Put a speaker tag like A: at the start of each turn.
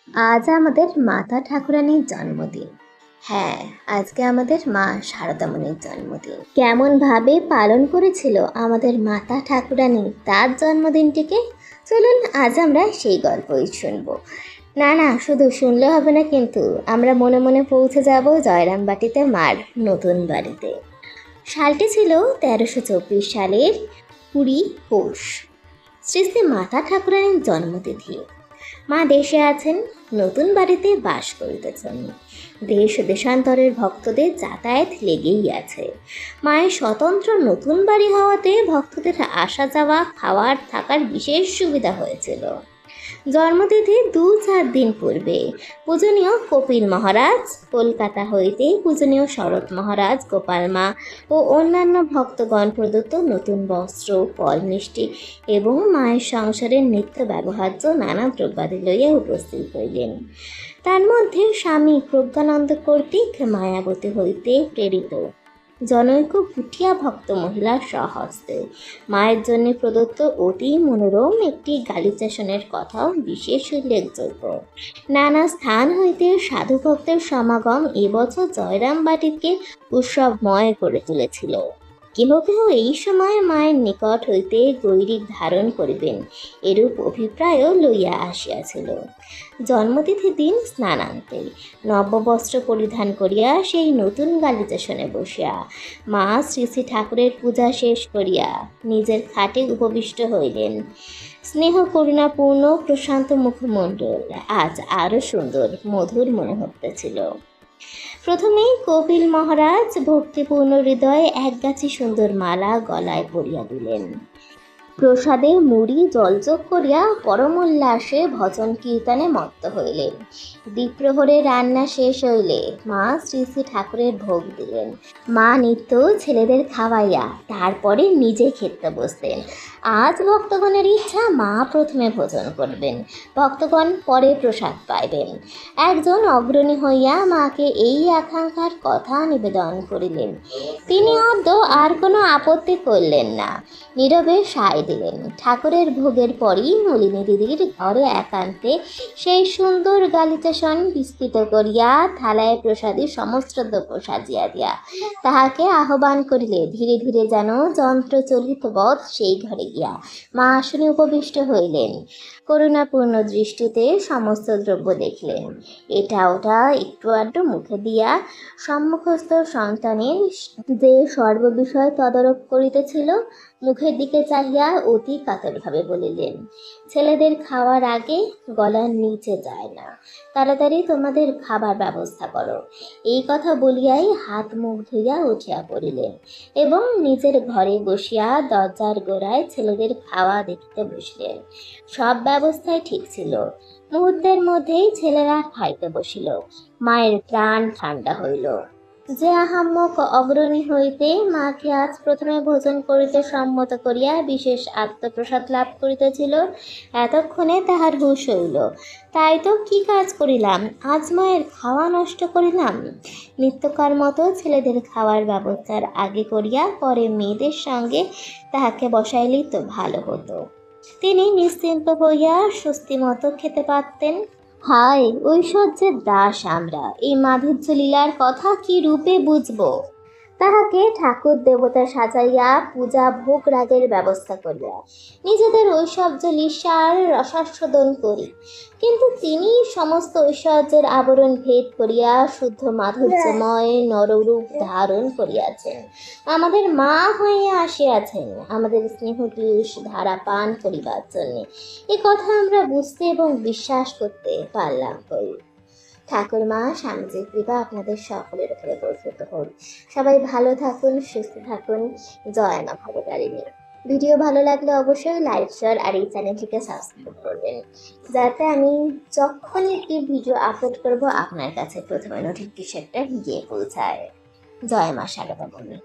A: আজ আমাদের মাতা ঠাকুরানীর জন্মদিন। হ্যাঁ, আজকে আমাদের মা শারদামণির জন্মদিন। কেমন ভাবে পালন করেছিল আমাদের মাতা ঠাকুরানী তার জন্মদিনটিকে? চলুন আজ আমরা সেই গল্পই শুনবো। না, শুধু শুনলে হবে না, কিন্তু আমরা মনে মনে পৌঁছে যাব জয়রামবাটিতে মার নতুন বাড়িতে। সালটি ছিল 1324 সালের 20 পৌষ। শ্রী শ্রী মাতা ঠাকুরানীর জন্মতিথি। মা দেশে আছেন, নতুন বাড়িতে বাস করিতেছেন। দেশ দেশান্তরের ভক্তদের যাতায়াত লেগেই আছে। মায়ের স্বতন্ত্র নতুন বাড়ি হওয়াতে ভক্তদের আসা যাওয়া, খাওয়ার, থাকার বিশেষ সুবিধা হয়েছিল। জন্মতিথি 2-4 দিন পূর্বে পূজনীয় কপিল মহারাজ, কলকাতা হইতে পূজনীয় শরৎ মহারাজ, গোপাল মা ও অন্যান্য ভক্তগণ প্রদত্ত নতুন বস্ত্র, ফল, মিষ্টি এবং মায়ের সংসারের নিত্য ব্যবহার্য নানা দ্রব্যাদি লইয়া উপস্থিত হইলেন। তার মধ্যে স্বামী প্রজ্ঞানন্দ কর্তৃক মায়াবতী হইতে প্রেরিত জনৈক ভুটিয়া ভক্ত মহিলার স্বহস্তে মায়ের জন্য প্রদত্ত অতি মনোরম একটি গালিচাসনের কথাও বিশেষ উল্লেখযোগ্য। নানা স্থান হইতে সাধু ভক্তের সমাগম এবছর জয়রামবাটিকে উৎসবময় করে তুলেছিল। কেহ কেহ এই সময় মায়ের নিকট হইতে গৈরিক ধারণ করিবেন এরূপ অভিপ্রায়ও লইয়া আসিয়াছিল। জন্মতিথি দিন স্নানান্তে নববস্ত্র পরিধান করিয়া সেই নতুন গালিচাসনে বসিয়া মা শ্রী শ্রী ঠাকুরের পূজা শেষ করিয়া নিজের খাটে উপবিষ্ট হইলেন। স্নেহ করুণাপূর্ণ প্রশান্ত মুখমণ্ডল আজ আরো সুন্দর মধুর মনে হতেছিল। প্রথমেই কপিল মহারাজ ভক্তিপূর্ণ হৃদয়ে একগাছি সুন্দর মালা গলায় পরিয়া দিলেন। প্রসাদে মুড়ি জলযোগ করিয়া পরমোল্লাসে ভজন কীর্তনে মত্ত হইলেন। দ্বিপ্রহরে রান্না শেষ হইলে মা শ্রী শ্রী ঠাকুরের ভোগ দিলেন। মা নিত্য ছেলেদের খাওয়াইয়া তারপরে নিজে খেতে বসতেন। আজ ভক্তগণের ইচ্ছা মা প্রথমে ভোজন করবেন, ভক্তগণ পরে প্রসাদ পাইবেন। একজন অগ্রণী হইয়া মাকে এই আকাঙ্ক্ষার কথা নিবেদন করিলেন। তিনি অদ্য আর কোনো আপত্তি করলেন না, নীরবে সায় দিলেন। ঠাকুরের ভোগের পরই নলিনী দিদির ঘরে একান্তে সেই সুন্দর গালিচাসন বিস্তৃত করিয়া থালায় প্রসাদী সমস্ত দ্রব্য সাজিয়া দিয়া তাহাকে আহ্বান করিলে ধীরে ধীরে যেন যন্ত্র চলিত বৎ সেই ঘরে গিয়া মা আসনে উপবিষ্ট হইলেন। করুণাপূর্ণ দৃষ্টিতে সমস্ত দ্রব্য দেখলেন। এটা ওটা একটু আধটু মুখে দিয়া সম্মুখস্থ সন্তানের যে সর্ববিষয় তদারক করিতেছিল মুখের দিকে চাহিয়া অতি কাতরভাবে বলিলেন, ছেলেদের খাওয়ার আগে গলার নিচে যায় না, তাড়াতাড়ি তোমাদের খাবার ব্যবস্থা করো। এই কথা বলিয়াই হাত মুখ ধুইয়া উঠিয়া পড়িলেন এবং নিজের ঘরে বসিয়া দরজার গোড়ায় ছেলেদের খাওয়া দেখিতে বসলেন। সব ব্যবস্থাই ঠিক ছিল। মুহূর্তের মধ্যেই ছেলেরা খাইতে বসিল। মায়ের প্রাণ ঠান্ডা হইল। যে আহাম্মক অগ্রণী হইতে মাকে আজ প্রথমে ভোজন করিতে সম্মত করিয়া বিশেষ আত্মপ্রসাদ লাভ করিতেছিল, এতক্ষণে তাহার হুঁশ হইল। তাই তো কি কাজ করিলাম, আজ মায়ের খাওয়া নষ্ট করিলাম। নিত্যকার মতো ছেলেদের খাওয়ার ব্যবস্থার আগে করিয়া পরে মেয়েদের সঙ্গে তাহাকে বসাইলেই তো ভালো হতো। তিনি নিশ্চিন্ত হইয়া স্বস্তি মতো খেতে পারতেন। হায়, ঐশ্বর্যের দাস আমরা, এই মাধুর্য লীলার কথা কি রূপে বুঝব? তাহাকে ঠাকুর দেবতা সাজাইয়া পূজা ভোগ রাগের ব্যবস্থা করিয়া নিজেদের ঐশ্বর্য লিসার রসাস্বাদন করি, কিন্তু তিনি সমস্ত ঐশ্বর্যের আবরণ ভেদ করিয়া শুদ্ধ মাধুর্যময় নররূপ ধারণ করিয়াছেন। আমাদের মা হইয়া আসিয়াছেন আমাদের স্নেহ পীয়ূষ ধারা পান করিবার জন্য। এ কথা আমরা বুঝতে এবং বিশ্বাস করতে পারলাম কই। ঠাকুর মা স্বামীজির কৃপা আপনাদের সকলের উপরে বর্ষিত হোক। সবাই ভালো থাকুন, সুস্থ থাকুন। জয় মা ভবতারিণী। ভিডিও ভালো লাগলে অবশ্যই লাইক, শেয়ার আর এই চ্যানেলটিকে সাবস্ক্রাইব করবেন, যাতে আমি যখন একটি ভিডিও আপলোড করব আপনার কাছে প্রথমে নোটিফিকেশনটা গিয়ে পৌঁছায়। জয় মা শারদামণি।